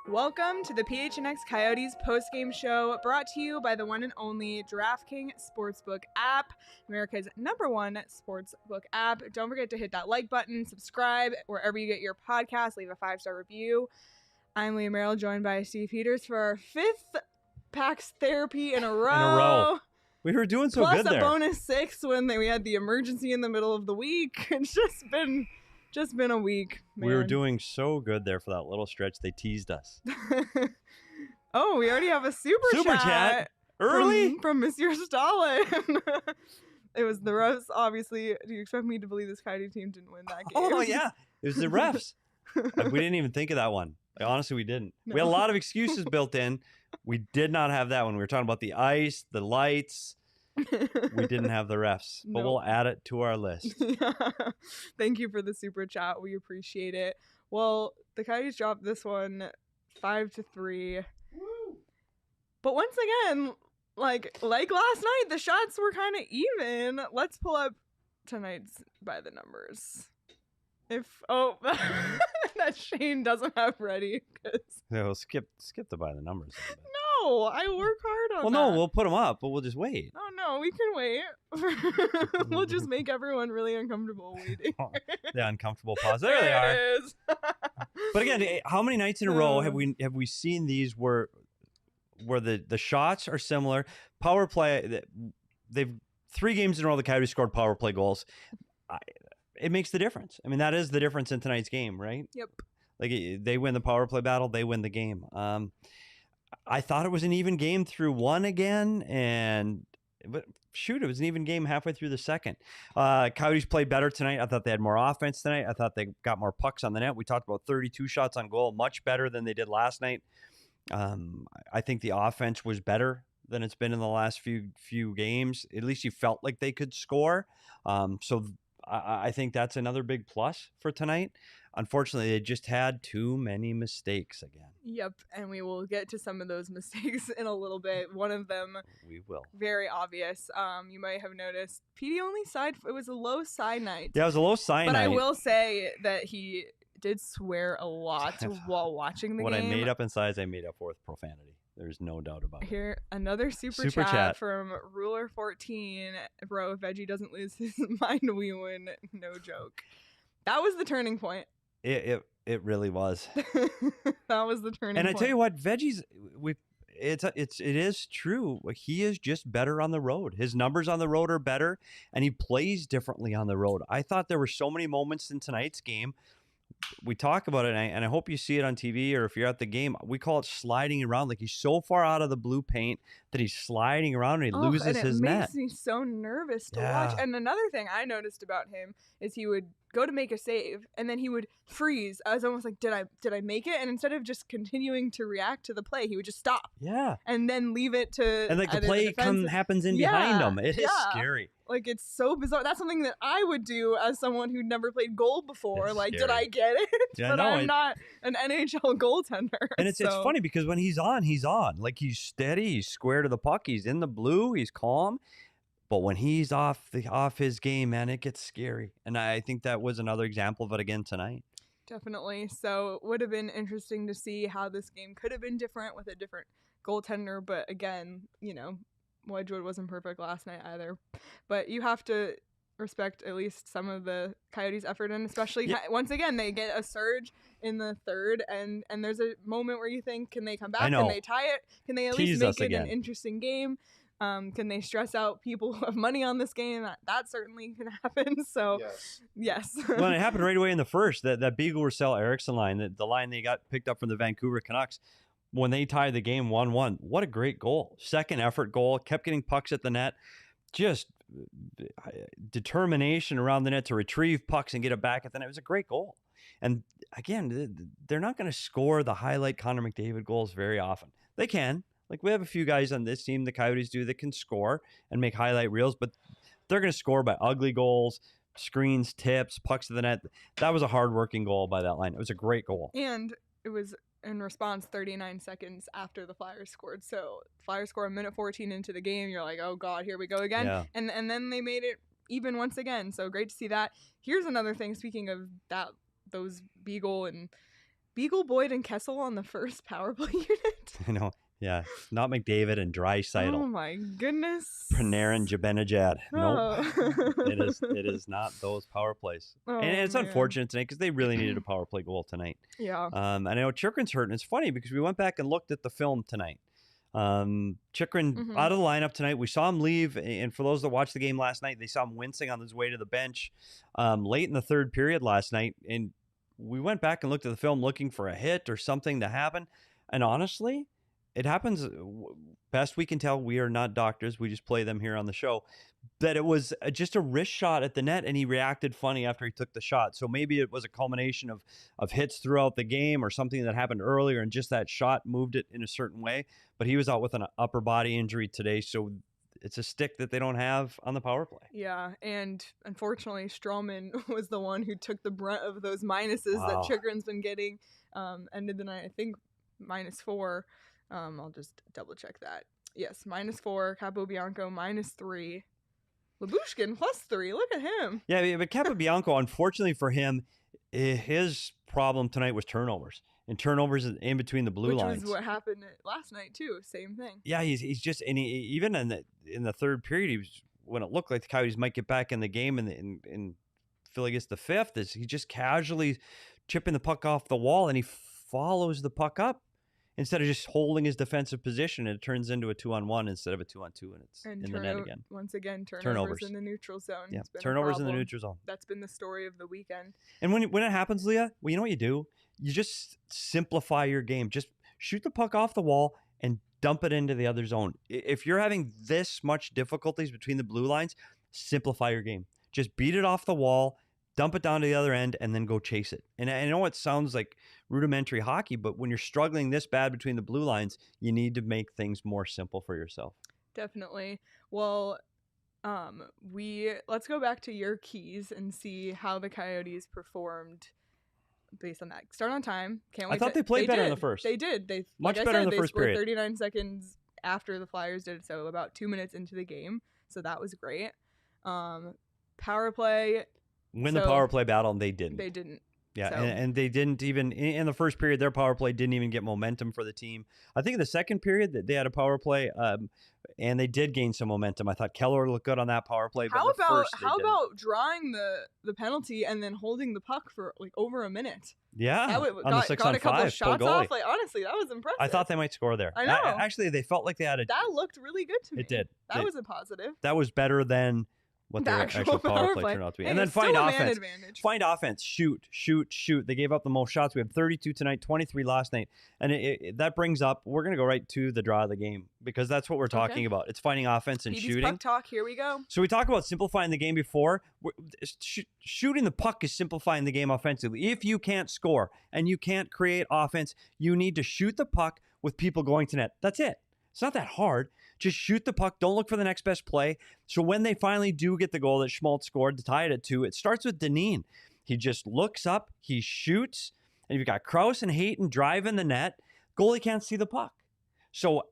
Welcome to the PHNX Coyotes postgame show, brought to you by the one and only DraftKings Sportsbook app, America's #1 sportsbook app. Don't forget to hit that like button, subscribe wherever you get your podcast, leave a 5-star review. I'm Leah Merrill, joined by Steve Peters for our 5th PAX therapy in a row. We were doing so Plus good there. Plus a bonus 6 when we had the emergency in the middle of the week. It's just been a week, man. We were doing so good there for that little stretch. They teased us. Oh, we already have a super chat early from Monsieur Stalin. It was the refs, obviously. Do you expect me to believe this Coyote team didn't win that game? Oh, yeah. It was the refs. We didn't even think of that one. Honestly, we didn't. No. We had a lot of excuses built in. We did not have that one. We were talking about the ice, the lights. We didn't have the refs, but we'll add it to our list. Yeah. Thank you for the super chat. We appreciate it. Well, the Coyotes dropped this one 5-3. Woo. But once again, like last night, the shots were kind of even. Let's pull up tonight's by the numbers. That Shane doesn't have ready. Yeah, we'll skip the by the numbers. No, I work hard on that. Well, no, we'll put them up, but we'll just wait. Oh, no, we can wait. We'll just make everyone really uncomfortable waiting. The uncomfortable pause. There they are. It is. But again, how many nights in a row have we seen these where the shots are similar? Power play, they've 3 games in a row the Coyotes scored power play goals. It makes the difference. I mean, that is the difference in tonight's game, right? Yep. Like they win the power play battle, they win the game. I thought it was an even game through one again, but shoot, it was an even game halfway through the second. Coyotes played better tonight. I thought they had more offense tonight. I thought they got more pucks on the net. We talked about 32 shots on goal, much better than they did last night. I think the offense was better than it's been in the last few games. At least you felt like they could score. So I think that's another big plus for tonight. Unfortunately, they just had too many mistakes again. Yep, and we will get to some of those mistakes in a little bit. One of them, we will. Very obvious. You might have noticed Petey only side. It was a low side night. Yeah, it was a low side night. But I will say that he did swear a lot while watching the game. What I made up in size, I made up for with profanity. There's no doubt about it. Here, another super chat from Ruler14. Bro, if Veggie doesn't lose his mind, we win. No joke. That was the turning point. It really was. That was the turning point. And I tell you what, Veggie's it is true. He is just better on the road. His numbers on the road are better, and he plays differently on the road. I thought there were so many moments in tonight's game. We talk about it, and I hope you see it on TV or if you're at the game. We call it sliding around. Like he's so far out of the blue paint that he's sliding around and he loses his net. It makes me so nervous to watch. And another thing I noticed about him is he would go to make a save and then he would freeze. I was almost like, did I make it? And instead of just continuing to react to the play, he would just stop. Yeah. And then leave it to and like the play happens in behind him. It is scary. Like, it's so bizarre. That's something that I would do as someone who'd never played goal before. It's like, scary. did I get it? Yeah, but I'm not an NHL goaltender. And it's funny because when he's on, he's on. Like, he's steady. He's square to the puck. He's in the blue. He's calm. But when he's off his game, man, it gets scary. And I think that was another example of it again tonight. Definitely. So it would have been interesting to see how this game could have been different with a different goaltender. But again, Wedgwood wasn't perfect last night either. But you have to respect at least some of the Coyotes' effort, and especially once again they get a surge in the third, and there's a moment where you think, can they come back? Can they tie it? Can they at least make it an interesting game? Can they stress out people who have money on this game? That certainly can happen. So yes. Well, it happened right away in the first. That Beagle-Roussel-Eriksson line, the line they got picked up from the Vancouver Canucks. When they tied the game 1-1, what a great goal. Second effort goal, kept getting pucks at the net. Just determination around the net to retrieve pucks and get it back at the net. It was a great goal. And again, they're not going to score the highlight Connor McDavid goals very often. They can. Like, we have a few guys on this team, the Coyotes do, that can score and make highlight reels, but they're going to score by ugly goals, screens, tips, pucks to the net. That was a hard-working goal by that line. It was a great goal. And it was in response 39 seconds after the Flyers scored. So Flyers score a minute 14 into the game. You're like, oh God, here we go again. Yeah. And then they made it even once again. So great to see that. Here's another thing. Speaking of those Beagle and Beagle, Boyd, and Kessel on the first power play unit. I know. Yeah. Not McDavid and Draisaitl. Oh my goodness. Panarin, Zibanejad. Nope. Oh. It is not those power plays. Oh, and it's man. unfortunate tonight because they really needed a power play goal tonight. Yeah. I know Chychrun's hurt, and it's funny because we went back and looked at the film tonight. Chychrun out of the lineup tonight. We saw him leave, and for those that watched the game last night, they saw him wincing on his way to the bench late in the third period last night. And we went back and looked at the film looking for a hit or something to happen. And honestly, it happens. Best we can tell, we are not doctors. We just play them here on the show. That it was just a wrist shot at the net, and he reacted funny after he took the shot. So maybe it was a culmination of hits throughout the game or something that happened earlier, and just that shot moved it in a certain way. But he was out with an upper body injury today, so it's a stick that they don't have on the power play. Yeah, and unfortunately, Stroman was the one who took the brunt of those minuses that Chychrun's been getting. Ended the night, I think, -4. I'll just double check that. Yes, -4. Capobianco -3. Labushkin +3. Look at him. Yeah, but Capobianco, unfortunately for him, his problem tonight was turnovers. And turnovers in between the blue lines. Which was what happened last night too. Same thing. Yeah, he's just, and even in the third period, he was, when it looked like the Coyotes might get back in the game, and Philly gets the fifth, is he just casually chipping the puck off the wall, and he follows the puck up instead of just holding his defensive position, and it turns into a 2-on-1 instead of a 2-on-2, and it's in the net again. Once again, turnovers in the neutral zone. Yeah, turnovers in the neutral zone. That's been the story of the weekend. And when it happens, Leah, well, you know what you do? You just simplify your game. Just shoot the puck off the wall and dump it into the other zone. If you're having this much difficulties between the blue lines, simplify your game. Just beat it off the wall, dump it down to the other end, and then go chase it. And I know it sounds like rudimentary hockey, but when you're struggling this bad between the blue lines, you need to make things more simple for yourself. Definitely. Well, let's go back to your keys and see how the Coyotes performed based on that. Start on time. Can't wait. I thought they played better in the first. They did. They much better in the first period. 39 seconds after the Flyers did, so about 2 minutes into the game. So that was great. Power play. Win the power play battle, and they didn't. They didn't. Yeah, so. And they didn't even, in the first period, their power play didn't even get momentum for the team. I think in the second period, they had a power play, and they did gain some momentum. I thought Keller looked good on that power play. But how about drawing the penalty and then holding the puck for like over a minute? Yeah, got a couple shots off. Like, honestly, that was impressive. I thought they might score there. I know. Actually, they felt like they had that looked really good to me. It did. That was a positive. That was better than what their actual power play turned out to be. And then find offense. Find offense. Shoot. They gave up the most shots. We had 32 tonight, 23 last night. And that brings up, we're going to go right to the draw of the game because that's what we're talking about. It's finding offense and shooting. Puck talk. Here we go. So we talked about simplifying the game before. Shooting the puck is simplifying the game offensively. If you can't score and you can't create offense, you need to shoot the puck with people going to net. That's it. It's not that hard. Just shoot the puck. Don't look for the next best play. So when they finally do get the goal that Schmaltz scored to tie it at 2, it starts with Dineen. He just looks up, he shoots, and you've got Krause and Hayton driving the net. Goalie can't see the puck. So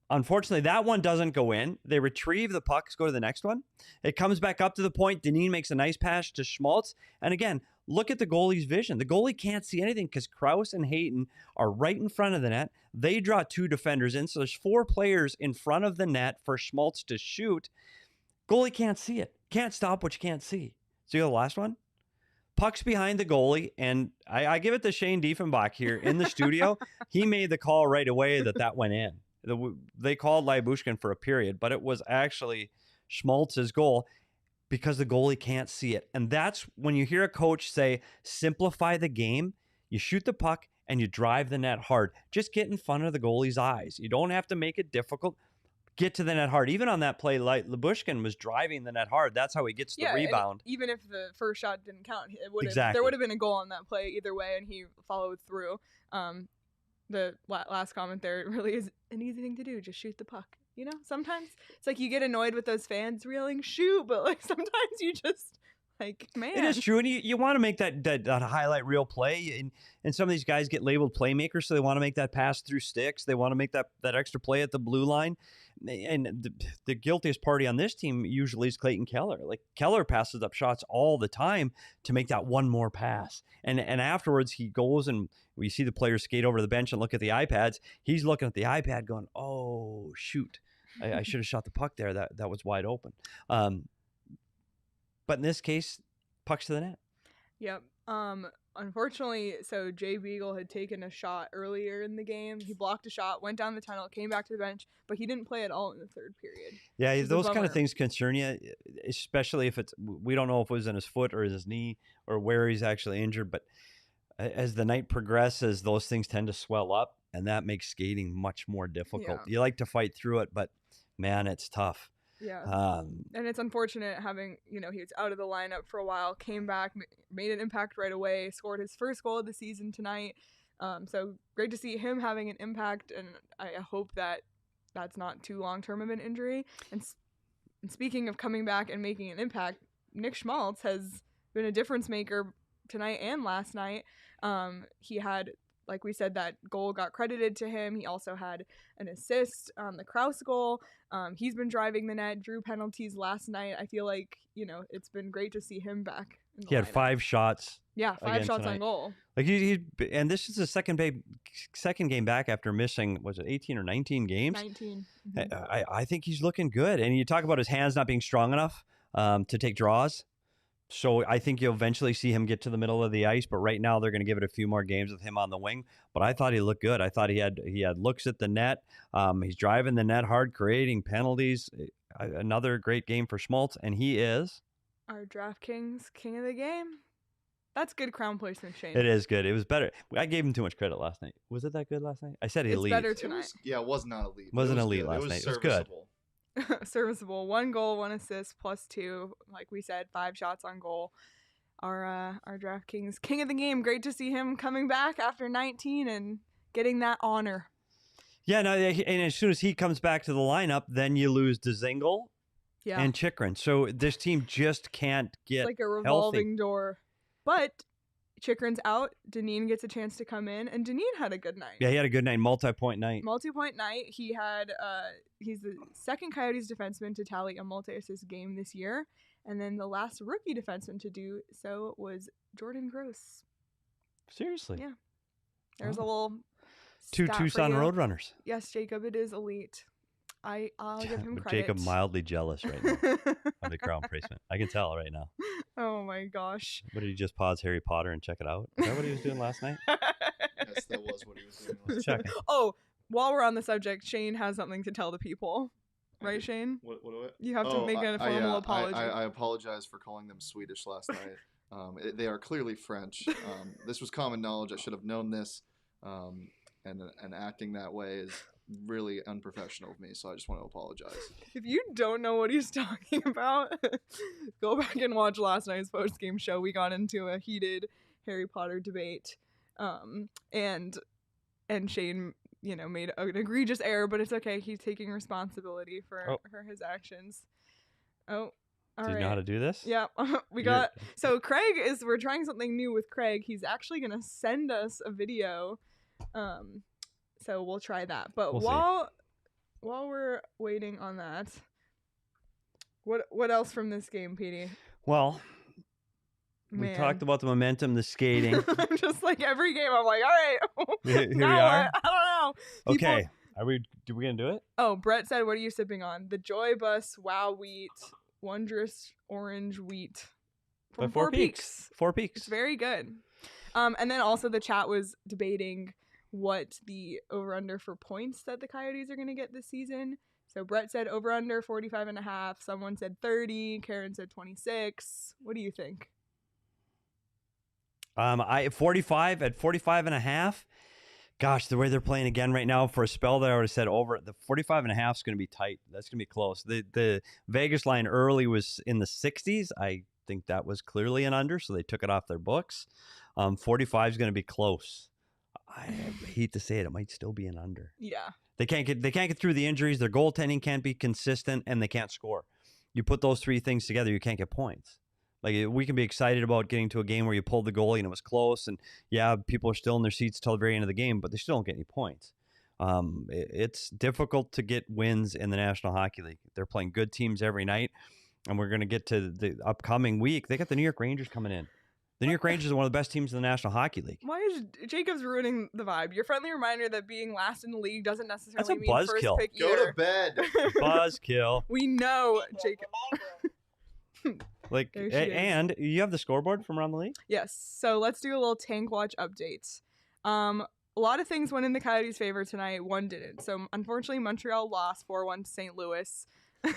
unfortunately, that one doesn't go in. They retrieve the pucks, go to the next one. It comes back up to the point. Dineen makes a nice pass to Schmaltz. And again, look at the goalie's vision. The goalie can't see anything because Krause and Hayton are right in front of the net. They draw 2 defenders in, so there's 4 players in front of the net for Schmaltz to shoot. Goalie can't see it. Can't stop what you can't see. See the last one? Puck's behind the goalie, and I give it to Shane Diefenbach here in the studio. He made the call right away that went in. They called Lyubushkin for a period, but it was actually Schmaltz's goal because the goalie can't see it. And that's when you hear a coach say, simplify the game, you shoot the puck, and you drive the net hard. Just get in front of the goalie's eyes. You don't have to make it difficult. Get to the net hard. Even on that play, Lyubushkin was driving the net hard. That's how he gets the rebound. Even if the first shot didn't count, exactly. There would have been a goal on that play either way, and he followed through. The last comment there, it really is an easy thing to do. Just shoot the puck. Sometimes it's like you get annoyed with those fans yelling shoot, but like sometimes you just Like, man. It is true, and you want to make that highlight reel play, and some of these guys get labeled playmakers, so they want to make that pass through sticks. They want to make that extra play at the blue line. And the guiltiest party on this team usually is Clayton Keller. Like, Keller passes up shots all the time to make that one more pass. And afterwards he goes, and we see the players skate over to the bench and look at the iPads. He's looking at the iPad going, oh, shoot. I should have shot the puck there. That was wide open. But in this case, pucks to the net. Yep. Unfortunately, so Jay Beagle had taken a shot earlier in the game. He blocked a shot, went down the tunnel, came back to the bench, but he didn't play at all in the third period. Yeah, those kind of things concern you, especially if we don't know if it was in his foot or his knee or where he's actually injured. But as the night progresses, those things tend to swell up, and that makes skating much more difficult. Yeah. You like to fight through it, but man, it's tough. Yeah. And it's unfortunate having, he was out of the lineup for a while, came back, made an impact right away, scored his first goal of the season tonight. So great to see him having an impact, and I hope that that's not too long-term of an injury. And speaking of coming back and making an impact, Nick Schmaltz has been a difference maker tonight and last night. He had, like we said, that goal got credited to him. He also had an assist on the Kraus goal. He's been driving the net, drew penalties last night. I feel like, it's been great to see him back. He had 5 shots. Yeah, 5 shots tonight. on goal. Like and this is the second game back after missing, was it 18 or 19 games? 19. Mm-hmm. I think he's looking good. And you talk about his hands not being strong enough to take draws. So I think you'll eventually see him get to the middle of the ice, but right now they're going to give it a few more games with him on the wing. But I thought he looked good. I thought he had looks at the net. He's driving the net hard, creating penalties. Another great game for Schmaltz, and he is our DraftKings king of the game. That's good crown placement, Shane. It is good. It was better. I gave him too much credit last night. Was it that good last night? I said elite. It's better tonight. It was not elite. Wasn't elite last night. It was good. Serviceable. 1 goal, 1 assist, +2. Like we said, 5 shots on goal. Our DraftKings king of the game. Great to see him coming back after 19 and getting that honor. Yeah, no, and as soon as he comes back to the lineup, then you lose Dzingel and Chychrun. So this team just can't get it's like a revolving door. But Chychrun's out. Dineen gets a chance to come in, and Dineen had a good night. Yeah, he had a good night, multi-point night. Multi-point night. He had he's the second Coyotes defenseman to tally a multi-assist game this year, and then the last rookie defenseman to do so was Jordan Gross. Seriously? Yeah. There's a little 2 Tucson Roadrunners. Yes, Jacob, it is elite. I'll give him credit. Jacob mildly jealous right now of the crown placement. I can tell right now. Oh my gosh. What, did he just pause Harry Potter and check it out? Is that what he was doing last night? Yes, that was what he was doing last night. Oh, while we're on the subject, Shane has something to tell the people. Right, Shane? What do I? You have to make a formal apology. I apologize for calling them Swedish last night. They are clearly French. This was common knowledge. I should have known this. And acting that way is really unprofessional of me, so I just want to apologize. If you don't know what he's talking about, go back and watch last night's post-game show. We got into a heated Harry Potter debate, and Shane, made an egregious error, but it's okay. He's taking responsibility for his actions. Oh, all right. Do you know how to do this? Yeah, so we're trying something new with Craig. He's actually gonna send us a video. So we'll try that. But while we're waiting on that, what else from this game, Petey? Well, we talked about the momentum, the skating. I'm just like every game. I'm like, all right, here we are. I don't know. Okay, are we gonna do it? Oh, Brett said, "What are you sipping on?" The Joy Bus Wow Wheat Wondrous Orange Wheat from Four Peaks. 4 Peaks. It's very good. And then also the chat was debating what the over-under for points that the Coyotes are going to get this season. So Brett said over-under 45.5. Someone said 30. Karen said 26. What do you think? 45 at 45.5. Gosh, the way they're playing again right now, for a spell there, I would have said over. The 45.5 is going to be tight. That's going to be close. The Vegas line early was in the 60s. I think that was clearly an under, so they took it off their books. 45 is going to be close. I hate to say it might still be an under. Yeah. They can't get through the injuries. Their goaltending can't be consistent, and they can't score. You put those 3 things together, you can't get points. Like, we can be excited about getting to a game where you pulled the goalie and it was close, and yeah, people are still in their seats till the very end of the game, but they still don't get any points. It's difficult to get wins in the National Hockey League. They're playing good teams every night, and we're going to get to the upcoming week. They got the New York Rangers coming in. The New York Rangers are one of the best teams in the National Hockey League. Why is Jacobs ruining the vibe? Your friendly reminder that being last in the league doesn't necessarily That's a mean first buzzkill. pick Go either. to bed. Buzzkill. We know, Jacob. Like, There she is. and you have the scoreboard from around the league? Yes. So let's do a little tank watch update. A lot of things went in the Coyotes' favor tonight. One didn't. So unfortunately, Montreal lost 4-1 to St. Louis. I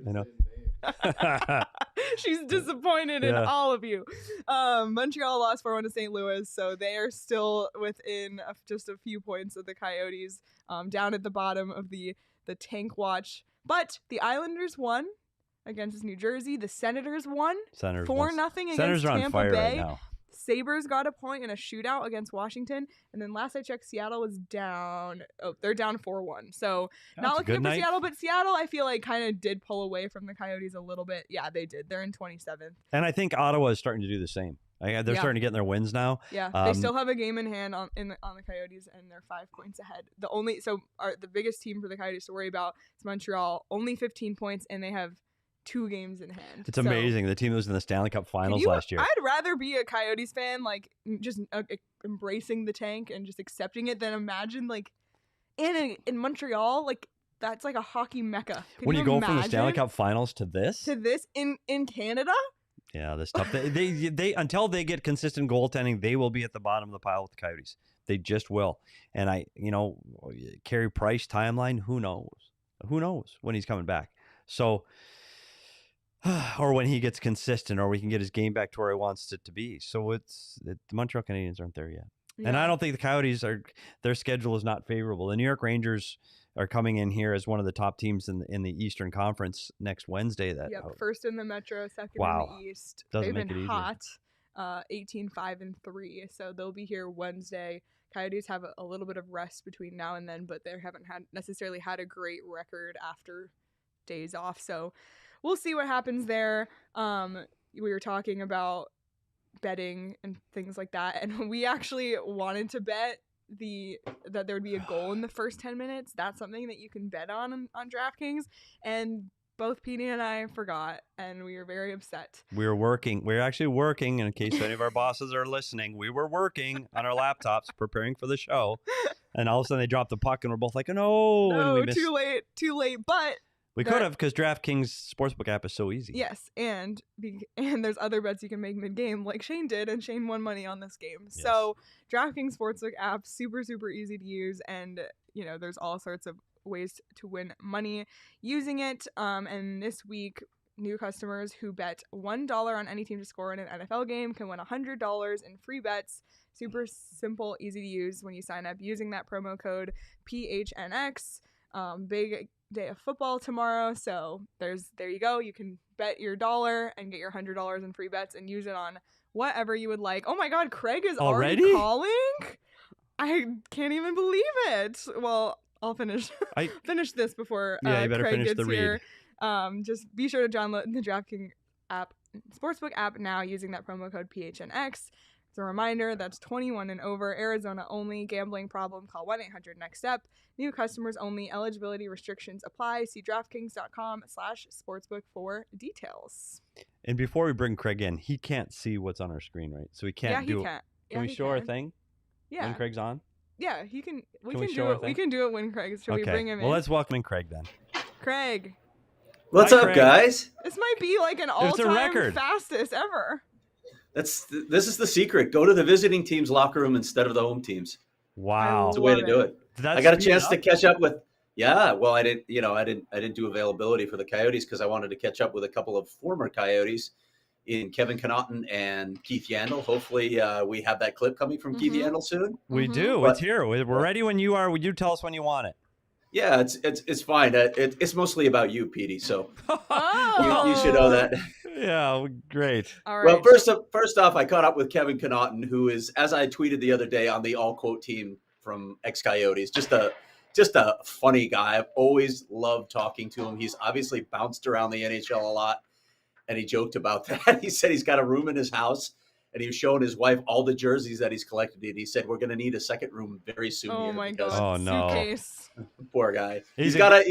know. She's disappointed in all of you. Montreal lost 4-1 to St. Louis, so they are still within just a few points of the Coyotes, down at the bottom of the tank watch. But the Islanders won against New Jersey. The Senators won 4-0 against Senators are on Tampa fire Bay. right now. Sabres got a point in a shootout against Washington, and then last I checked, Seattle was down. Oh, they're down 4-1. So not looking good for Seattle, but Seattle, I feel like, kind of did pull away from the Coyotes a little bit. Yeah, they did. They're in 27th. And I think Ottawa is starting to do the same. They're starting to get in their wins now. Yeah, they still have a game in hand on the Coyotes, and they're 5 points ahead. The biggest team for the Coyotes to worry about is Montreal, only 15 points, and they have 2 games in hand. It's amazing. The team that was in the Stanley Cup Finals last year. I'd rather be a Coyotes fan, like, just embracing the tank and just accepting it, than imagine, like, in Montreal, like, that's like a hockey mecca. When you go from the Stanley Cup Finals to this in Canada. Yeah, this tough. They until they get consistent goaltending, they will be at the bottom of the pile with the Coyotes. They just will. And Carey Price timeline, who knows? Who knows when he's coming back? So, or when he gets consistent, or we can get his game back to where he wants it to be. So the Montreal Canadiens aren't there yet. Yeah. And I don't think the Coyotes their schedule is not favorable. The New York Rangers are coming in here as one of the top teams in the Eastern Conference next Wednesday. First in the Metro, second in the East. Doesn't They've make been it hot, 18-5-3. So they'll be here Wednesday. Coyotes have a little bit of rest between now and then, but they haven't necessarily had a great record after days off. So we'll see what happens there. We were talking about betting and things like that, and we actually wanted to bet that there would be a goal in the first 10 minutes. That's something that you can bet on DraftKings, and both Petey and I forgot, and we were very upset. We were actually working, in case any of our bosses are listening. We were working on our laptops preparing for the show, and all of a sudden they dropped the puck, and we're both like, no, and we missed. too late, but we could have, because DraftKings Sportsbook app is so easy. Yes, and there's other bets you can make mid-game, like Shane did, and Shane won money on this game. Yes. So DraftKings Sportsbook app, super, super easy to use, and there's all sorts of ways to win money using it. And this week, new customers who bet $1 on any team to score in an NFL game can win $100 in free bets. Super simple, easy to use when you sign up using that promo code PHNX. Big day of football tomorrow, so there you go. You can bet your $1 and get your $100 in free bets and use it on whatever you would like. Oh my God, Craig is already calling? I can't even believe it. Well, I'll finish this before you better Craig finish gets the here. Just be sure to download the DraftKings Sportsbook app now using that promo code PHNX. As a reminder, that's 21 and over, Arizona only. Gambling problem, call 1-800-NEXT-STEP. New customers only. Eligibility restrictions apply. See DraftKings.com/sportsbook for details. And before we bring Craig in, he can't see what's on our screen, right? So he can't do it. Can't. Can we show our thing? Yeah. When Craig's on? Yeah, he can. We can do show it. We can do it when Craig's. Should we bring him in? Well, let's welcome in Craig then. Craig. What's up, guys? This might be like an all-time fastest ever. This is the secret. Go to the visiting team's locker room instead of the home team's. Wow, it's a way to do it. I got a chance to catch up with. Yeah, well, I didn't do availability for the Coyotes because I wanted to catch up with a couple of former Coyotes in Kevin Connaughton and Keith Yandel. Hopefully, we have that clip coming from Keith Yandel soon. We do. It's here. We're ready when you are. Would you tell us when you want it? Yeah, it's fine. It's mostly about you, Petey. So you should know that. Yeah, great. All right. Well, first off, I caught up with Kevin Connaughton, who is, as I tweeted the other day, on the all-quote team from ex-Coyotes. Just a funny guy. I've always loved talking to him. He's obviously bounced around the NHL a lot. and he joked about that. He said he's got a room in his house, and he was showing his wife all the jerseys that he's collected. And he said, we're going to need a second room very soon. Oh here my because god! Oh, no. Suitcase. poor guy. He's got an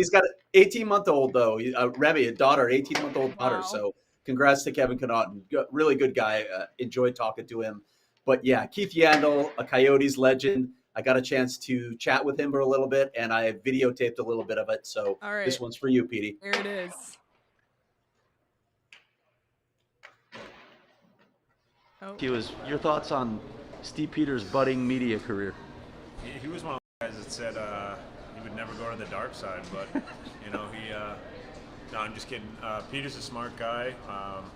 18-month-old though. Remy, a daughter, 18-month-old daughter. Wow. So congrats to Kevin Connaughton. Really good guy. Enjoyed talking to him. But yeah, Keith Yandle, a Coyotes legend. I got a chance to chat with him for a little bit, and I videotaped a little bit of it. So All right. This one's for you, Petey. Here it is. Oh. Your thoughts on Steve Peters' budding media career? He was one of the guys that said he would never go to the dark side, but no, I'm just kidding. Peter's a smart guy,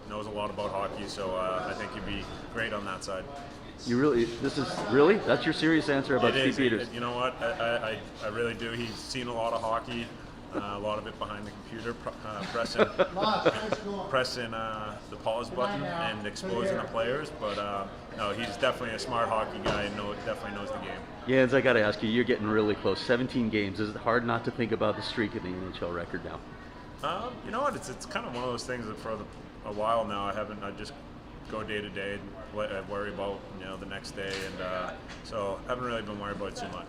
knows a lot about hockey, so I think he'd be great on that side. That's your serious answer about Steve Peters? You know what? I really do. He's seen a lot of hockey, a lot of it behind the computer, pressing the pause button and exposing the players. But no, he's definitely a smart hockey guy and definitely knows the game. Jens, I got to ask you, you're getting really close. 17 games. Is it hard not to think about the streak in the NHL record now? You know what? It's kind of one of those things that for a while now I just go day to day and worry about the next day, and so haven't really been worried about it too much.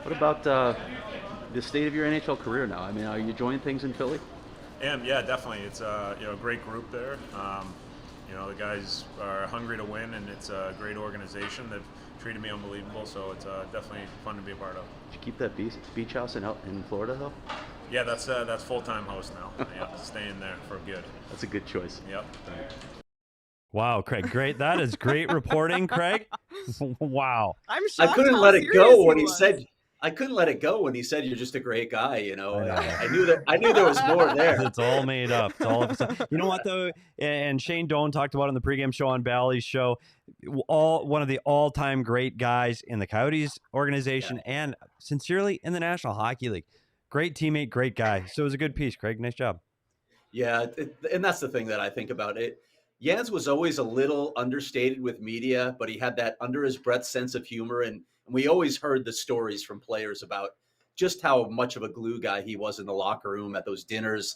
What about the state of your NHL career now? I mean, are you enjoying things in Philly? Yeah, definitely. It's a great group there. The guys are hungry to win, and it's a great organization. They've treated me unbelievable, so it's definitely fun to be a part of. Did you keep that beach house in Florida though? Yeah, that's full-time host now. Yeah, staying there for good. That's a good choice. Yep. Wow, Craig, great. That is great reporting, Craig. Wow. I'm shocked. I couldn't how let it serious go when he was. said. I couldn't let it go when he said you're just a great guy. I knew there was more there. It's all made up. It's all you know what though, and Shane Doan talked about it on the pregame show on Bally's show. One of the all-time great guys in the Coyotes organization and sincerely in the National Hockey League. Great teammate, great guy. So it was a good piece, Craig. Nice job. Yeah, and that's the thing that I think about it. Jens was always a little understated with media, but he had that under his breath sense of humor. And we always heard the stories from players about just how much of a glue guy he was in the locker room at those dinners.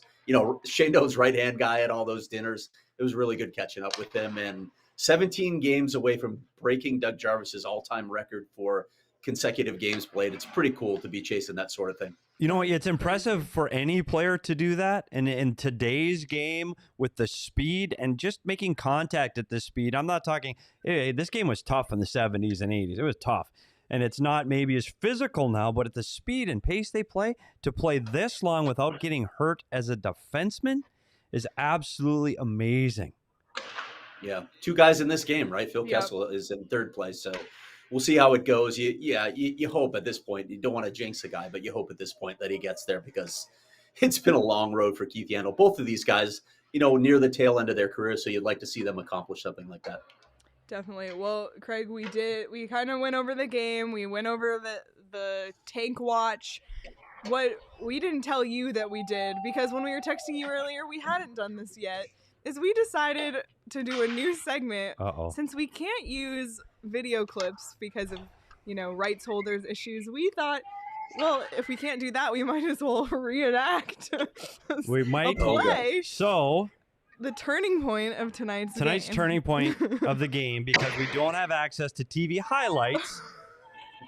Shane Doan's right-hand guy at all those dinners. It was really good catching up with him. And 17 games away from breaking Doug Jarvis's all-time record for consecutive games played. It's pretty cool to be chasing that sort of thing. You know what? It's impressive for any player to do that. And in today's game with the speed and just making contact at this speed, I'm not talking, hey, this game was tough in the 70s and 80s. It was tough. And it's not maybe as physical now, but at the speed and pace they play, to play this long without getting hurt as a defenseman is absolutely amazing. Yeah. Two guys in this game, right? Phil Kessel is in third place. So we'll see how it goes. You hope at this point, you don't want to jinx a guy, but you hope at this point that he gets there because it's been a long road for Keith Yandle. Both of these guys, near the tail end of their career. So you'd like to see them accomplish something like that. Definitely. Well, Craig, we kind of went over the game. We went over the tank watch. What we didn't tell you that we did, because when we were texting you earlier, we hadn't done this yet, is we decided to do a new segment. Since we can't use video clips because of, rights holders issues, we thought, well, if we can't do that, we might as well reenact We might. a play. So the turning point of tonight's game. turning point of the game, because we don't have access to TV highlights,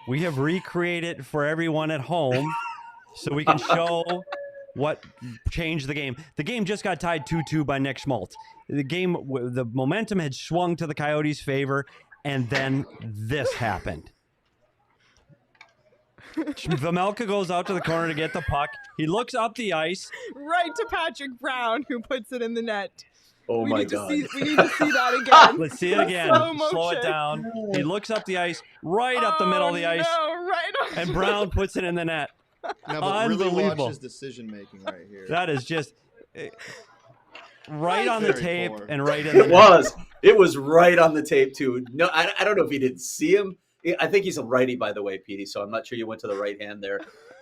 we have recreated for everyone at home so we can show what changed the game. The game just got tied 2-2 by Nick Schmaltz. The momentum had swung to the Coyotes' favor, and then this happened. Vejmelka goes out to the corner to get the puck. He looks up the ice. Right to Patrick Brown, who puts it in the net. Oh, my God. We need to see that again. Let's see it again. Slow it down. He looks up the ice, right up the middle of the ice. And Brown puts it in the net. Now, but really watch his decision-making right here. That is just right on the tape poor. And right in the net. It was right on the tape, too. No, I don't know if he didn't see him. I think he's a righty, by the way, Petey, so I'm not sure you went to the right hand there.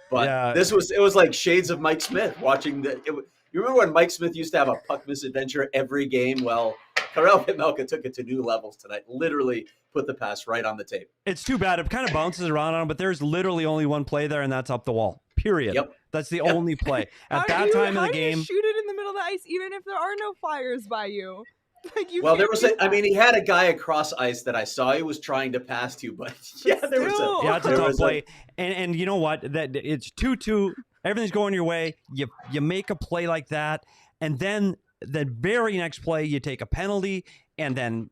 But it was like shades of Mike Smith watching you remember when Mike Smith used to have a puck misadventure every game? Well, Karel Vejmelka took it to new levels tonight. Literally put the pass right on the tape. It's too bad. It kind of bounces around on him, but there's literally only one play there, and that's up the wall. Period. Yep. That's the only play. At that time of the How do game, you shoot it in the middle of the ice, even if there are no flyers by you? Like you. Well, there can't was do I mean, that. he had a guy across ice that I saw he was trying to pass to, but yeah, there was still. yeah, it's a there tough was play. And you know what? That it's 2-2. Everything's going your way. You make a play like that, and then the very next play you take a penalty, and then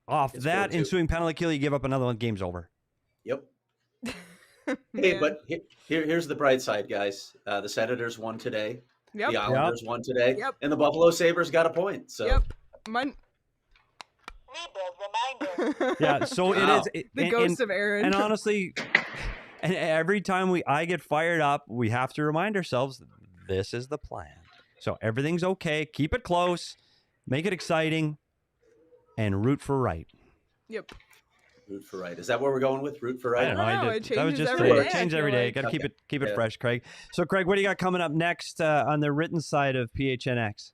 off It's that 4-2. ensuing penalty kill, you give up another one. Game's over. Yep. Hey, Man. but here's the bright side, guys. The Senators won today. Yep. The Islanders won today. Yep. And the Buffalo Sabres got a point. So Yep. Reminder. Yeah. So Wow. it is The ghost of Aaron. And honestly, and every time I get fired up, we have to remind ourselves this is the plan. So everything's okay. Keep it close. Make it exciting. And root for right. Yep. root for right. Is that what we're going with? Root for I right? don't know. I don't know, I it did. That was changes just every today. day, I Change feel every day. like. Got to keep it Yeah. fresh, Craig. So, Craig, what do you got coming up next on the written side of PHNX?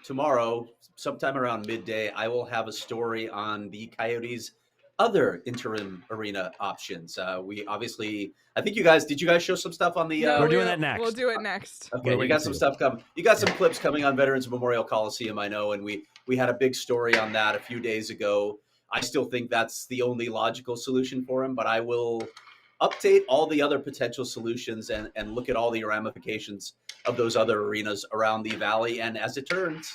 Tomorrow, sometime around midday, I will have a story on the Coyotes' other interim arena options. We obviously, I think did you guys show some stuff on the? No, We're doing that next. We'll do it next. Okay, We're you waiting got some for stuff coming. You got some clips coming on Veterans Memorial Coliseum, I know, and we had a big story on that a few days ago. I still think that's the only logical solution for him, but I will update all the other potential solutions and look at all the ramifications of those other arenas around the valley and, as it turns,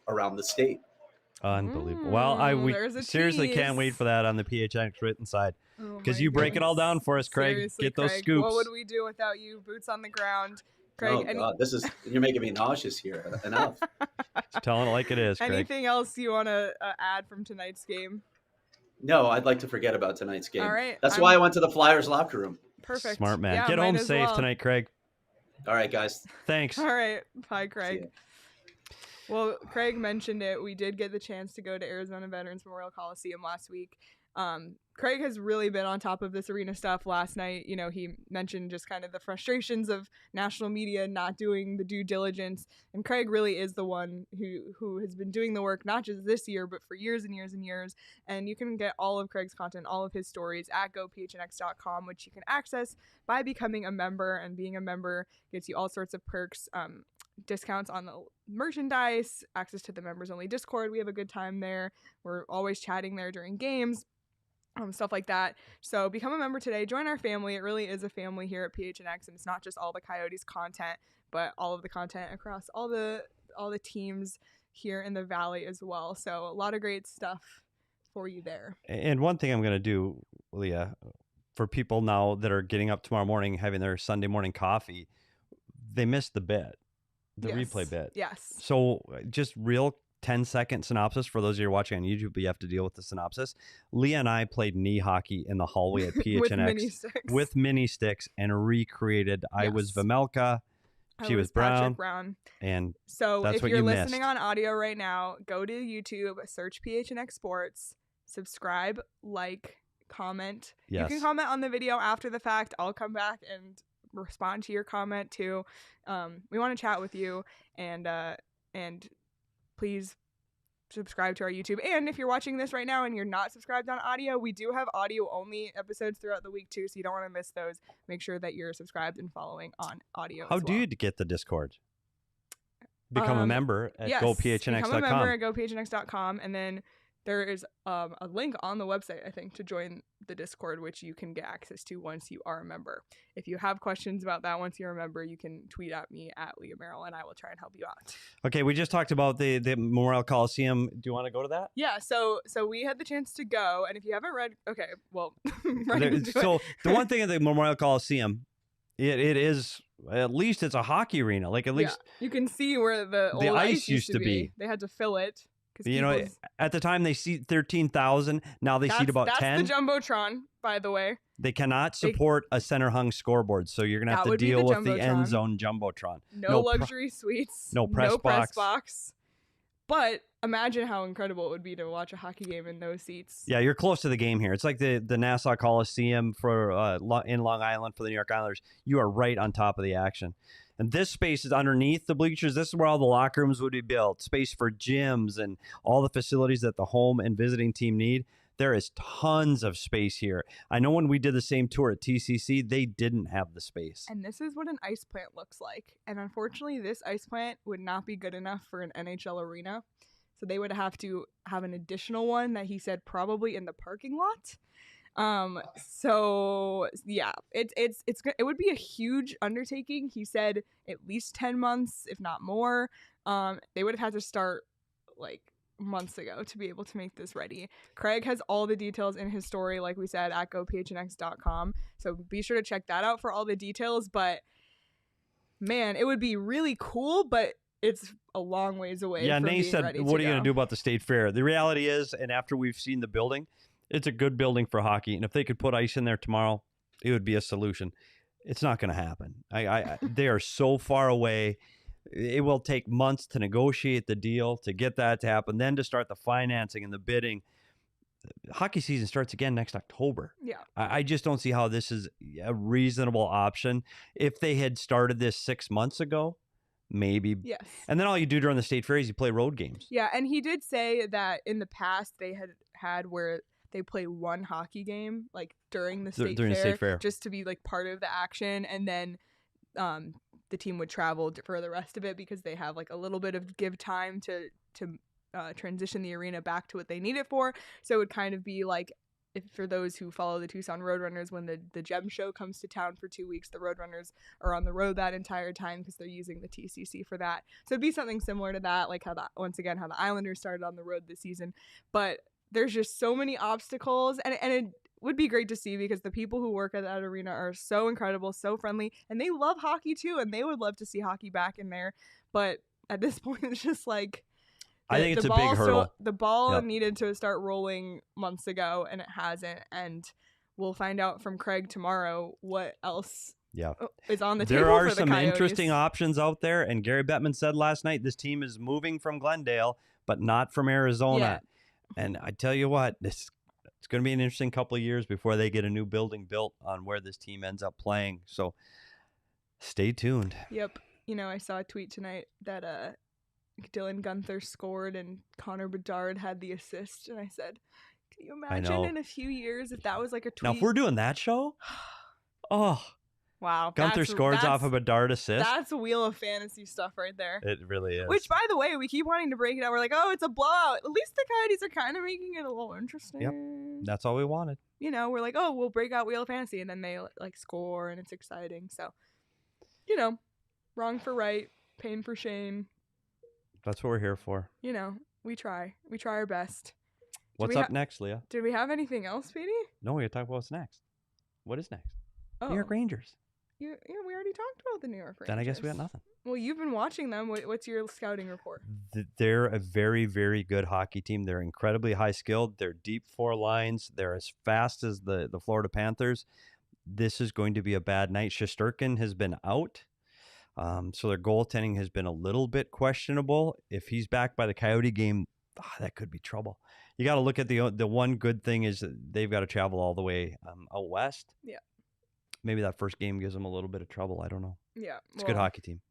around the state. Unbelievable. Well, we there's a seriously can't wait tease. for that on the PHNX written side. Oh Because my you break it all goodness. down for us, Craig. Seriously, Get those Craig, scoops. What would we do without you? Boots on the ground. Craig, Oh God, you're making me nauseous here. Enough. Telling it like it is, Craig. anything else you want to add from tonight's game? No, I'd like to forget about tonight's game. All right, That's why I went to the Flyers locker room. Perfect. Smart man. Yeah, Get might home as safe well. tonight, Craig. All right, guys. Thanks. All right. Bye, See Craig. ya. Well, Craig mentioned it. We did get the chance to go to Arizona Veterans Memorial Coliseum last week. Craig has really been on top of this arena stuff. Last night, he mentioned just kind of the frustrations of national media not doing the due diligence. And Craig really is the one who has been doing the work, not just this year, but for years and years and years. And you can get all of Craig's content, all of his stories at gophnx.com, which you can access by becoming a member. And being a member gets you all sorts of perks, discounts on the merchandise, access to the members only Discord. We have a good time there. We're always chatting there during games, stuff like that. So become a member today. Join our family. It really is a family here at PHNX, and it's not just all the Coyotes content, but all of the content across all the teams here in the Valley as well. So a lot of great stuff for you there. And one thing I'm going to do, Leah, for people now that are getting up tomorrow morning, having their Sunday morning coffee, they missed the bit. The Yes. replay bit. Yes. So just real 10-second synopsis for those of you watching on YouTube, but you have to deal with the synopsis. Leah and I played knee hockey in the hallway at PHNX With mini sticks. with mini sticks and recreated. I was Yes. Vemelka, she was Patrick Brown, Brown. and So That's if what you're you listening missed. on audio right now, go to YouTube, search PHNX Sports, subscribe, like, comment. You yes. can comment on the video after the fact. I'll come back and respond to your comment too. We want to chat with you, and please subscribe to our YouTube. And if you're watching this right now and you're not subscribed on audio, we do have audio only episodes throughout the week too, so you don't want to miss those. Make sure that you're subscribed and following on audio. How as do well. you get the Discord? Become a member at Yes, become a member gophnx.com. at gophnx.com, and then there is a link on the website, I think, to join the Discord, which you can get access to once you are a member. If you have questions about that once you're a member, you can tweet at me at Leah Merrill, and I will try and help you out. Okay, we just talked about the Memorial Coliseum. Do you want to go to that? Yeah, so we had the chance to go, and if you haven't read, okay, well, right into So it. the one thing at the Memorial Coliseum, it is, at least it's a hockey arena. Like at least, you can see where the old ice used to be. They had to fill it. you know, at the time they seat 13,000. Now they seat about 10. That's the Jumbotron, by the way. They cannot support a center hung scoreboard, so you're gonna have That to would be deal the with the Jumbotron. end zone jumbotron. No pro- luxury suites. no press box. But imagine how incredible it would be to watch a hockey game in those seats. Yeah, you're close to the game here. It's like the Nassau Coliseum for in Long Island for the New York Islanders. You are right on top of the action. And this space is underneath the bleachers. This is where all the locker rooms would be built. Space for gyms and all the facilities that the home and visiting team need. There is tons of space here. I know when we did the same tour at TCC, they didn't have the space. And this is what an ice plant looks like. And unfortunately, this ice plant would not be good enough for an NHL arena. So they would have to have an additional one that he said probably in the parking lot. So yeah, it would be a huge undertaking. He said at least 10 months, if not more. They would have had to start like months ago to be able to make this ready. Craig has all the details in his story, like we said, at gophnx.com. So be sure to check that out for all the details. But man, it would be really cool, but it's a long ways away. Yeah, from Nate being said, ready what are you go. going to do about the state fair? The reality is, and after we've seen the building, it's a good building for hockey. And if they could put ice in there tomorrow, it would be a solution. It's not going to happen. They are so far away. It will take months to negotiate the deal, to get that to happen, then to start the financing and the bidding. Hockey season starts again next October. Yeah. I just don't see how this is a reasonable option. If they had started this 6 months ago, maybe. Yes. And then all you do during the state fair is you play road games. Yeah, and he did say that in the past they had where they play one hockey game like during the state during fair, the state fair, just to be like part of the action, and then the team would travel for the rest of it because they have like a little bit of give time to transition the arena back to what they need it for. So it would kind of be like, if for those who follow the Tucson Roadrunners, when the Gem Show comes to town for 2 weeks, the Roadrunners are on the road that entire time because they're using the TCC for that. So it'd be something similar to that, like how the Islanders started on the road this season. But there's just so many obstacles, and it would be great to see because the people who work at that arena are so incredible, so friendly, and they love hockey too, and they would love to see hockey back in there. But at this point, it's just like, I think it's a big hurdle. The ball needed to start rolling months ago, and it hasn't. And we'll find out from Craig tomorrow what else is on the table. There are for the some Coyotes. interesting options out there. And Gary Bettman said last night, this team is moving from Glendale, but not from Arizona. Yeah. And I tell you what, it's going to be an interesting couple of years before they get a new building built on where this team ends up playing. So stay tuned. Yep. I saw a tweet tonight that Dylan Gunther scored and Connor Bedard had the assist, and I said, can you imagine in a few years if that was like a tweet? Now, if we're doing that show, wow, Gunther scores off of a Bedard assist. That's Wheel of Fantasy stuff right there. It really is. Which, by the way, we keep wanting to break it out. We're like, oh, it's a blowout. At least the Coyotes are kind of making it a little interesting. Yep, that's all we wanted. We're like, oh, we'll break out Wheel of Fantasy, and then they like score, and it's exciting. So, wrong for right, pain for shame. That's what we're here for. We try our best. What's up next, Leah? Did we have anything else, Petey? No, we're going to talk about what's next. What is next? Oh. New York Rangers. Yeah, we already talked about the New York Rangers. Then I guess we got nothing. Well, you've been watching them. What's your scouting report? They're a very, very good hockey team. They're incredibly high skilled. They're deep four lines. They're as fast as the Florida Panthers. This is going to be a bad night. Shesterkin has been out. So their goaltending has been a little bit questionable. If he's back by the Coyote game, that could be trouble. You got to look at the one good thing is that they've got to travel all the way out west. Yeah. Maybe that first game gives them a little bit of trouble. I don't know. Yeah. It's a good hockey team.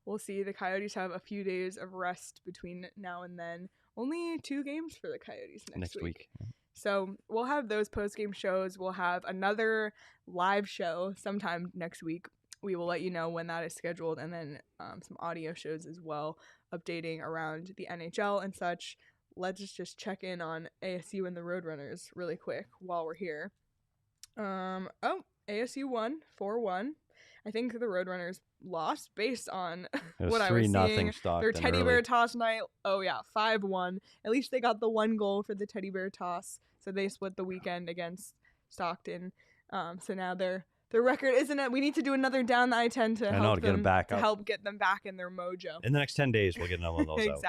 We'll see. The Coyotes have a few days of rest between now and then. Only 2 games for the Coyotes next week. So we'll have those post-game shows. We'll have another live show sometime next week. We will let you know when that is scheduled, and then some audio shows as well, updating around the NHL and such. Let's just check in on ASU and the Roadrunners really quick while we're here. ASU won 4-1. I think the Roadrunners lost based on what I was seeing. Their teddy bear toss night. 5-1. At least they got the 1 goal for the teddy bear toss, so they split the weekend against Stockton. So now their record isn't it. We need to do another down the I-10 to help get them back to up. help get them back in their mojo. In the next 10 days, we'll get another one of those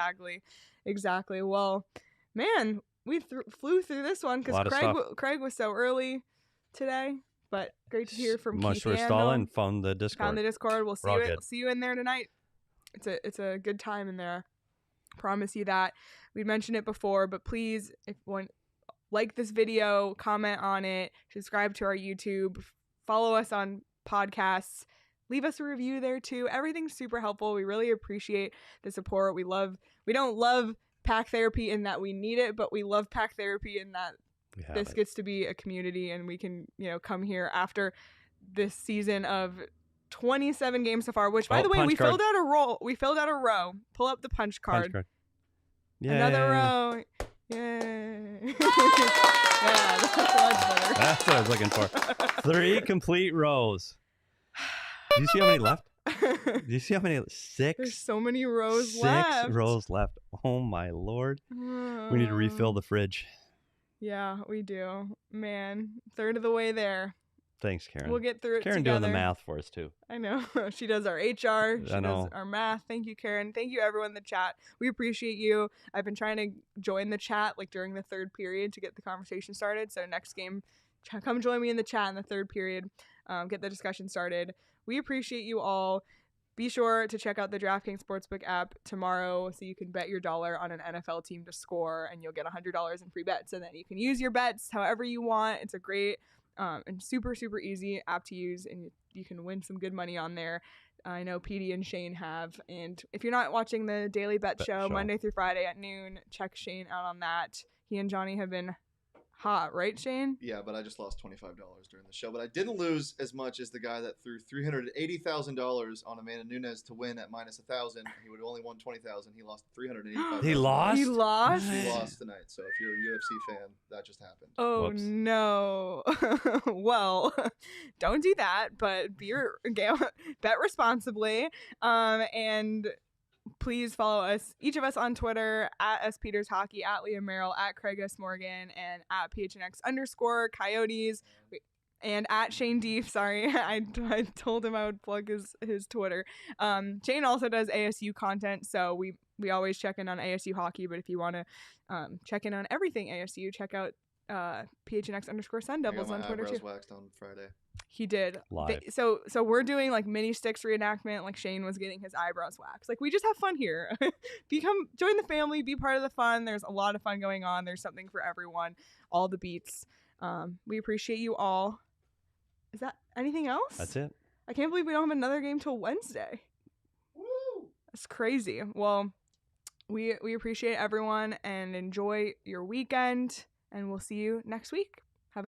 Exactly. Well, man, we flew through this one because Craig was so early today. But great to hear from Keith and found the Discord. We'll see you in there tonight. It's a good time in there. Promise you that. We mentioned it before, but please, if one like this video, comment on it, subscribe to our YouTube, follow us on podcasts, leave us a review there too. Everything's super helpful. We really appreciate the support. We don't love pack therapy in that we need it, but we love pack therapy in that this gets to be a community, and we can, come here after this season of 27 games so far, which, by the way, we filled out a row. Pull up the punch card. Yay. Another row. Yay. Yeah, that's much better. That's what I was looking for. 3 complete rows. Do you see how many left? Do you see how many? 6? There's so many rows left. 6 rows left. Oh, my Lord. We need to refill the fridge. Yeah, we do. Man, third of the way there. Thanks, Karen. We'll get through it Karen together. doing the math for us, too. I know. She does our HR. She does our math. Thank you, Karen. Thank you, everyone in the chat. We appreciate you. I've been trying to join the chat during the third period to get the conversation started. So next game, come join me in the chat in the third period. Get the discussion started. We appreciate you all. Be sure to check out the DraftKings Sportsbook app tomorrow so you can bet your dollar on an NFL team to score, and you'll get $100 in free bets. And then you can use your bets however you want. It's a great and super, super easy app to use, and you can win some good money on there. I know Petey and Shane have. And if you're not watching the Daily Bet Show Monday through Friday at noon, check Shane out on that. He and Johnny have been hot, right, Shane? Yeah, but I just lost $25 during the show. But I didn't lose as much as the guy that threw $380,000 on Amanda Nunes to win at -1,000. He would have only won $20,000. He lost $385,000. He lost? He lost? He lost tonight. So if you're a UFC fan, that just happened. Oh, Whoops. No. Well, don't do that, but bet responsibly. And please follow us, each of us, on Twitter at @SPetersHockey, at Leah Merrill, at Craig S. Morgan, and at PHNX_Coyotes, and at Shane Deef. Sorry, I told him I would plug his Twitter. Shane also does ASU content, so we always check in on ASU hockey, but if you want to check in on everything ASU, check out PHNX_Sun Devils on Twitter too. Waxed on Friday. He did. Live. So we're doing mini sticks reenactment. Shane was getting his eyebrows waxed. We just have fun here. Join the family, be part of the fun. There's a lot of fun going on. There's something for everyone. All the beats. We appreciate you all. Is that anything else? That's it. I can't believe we don't have another game till Wednesday. Woo! That's crazy. Well, we appreciate everyone, and enjoy your weekend, and we'll see you next week. Have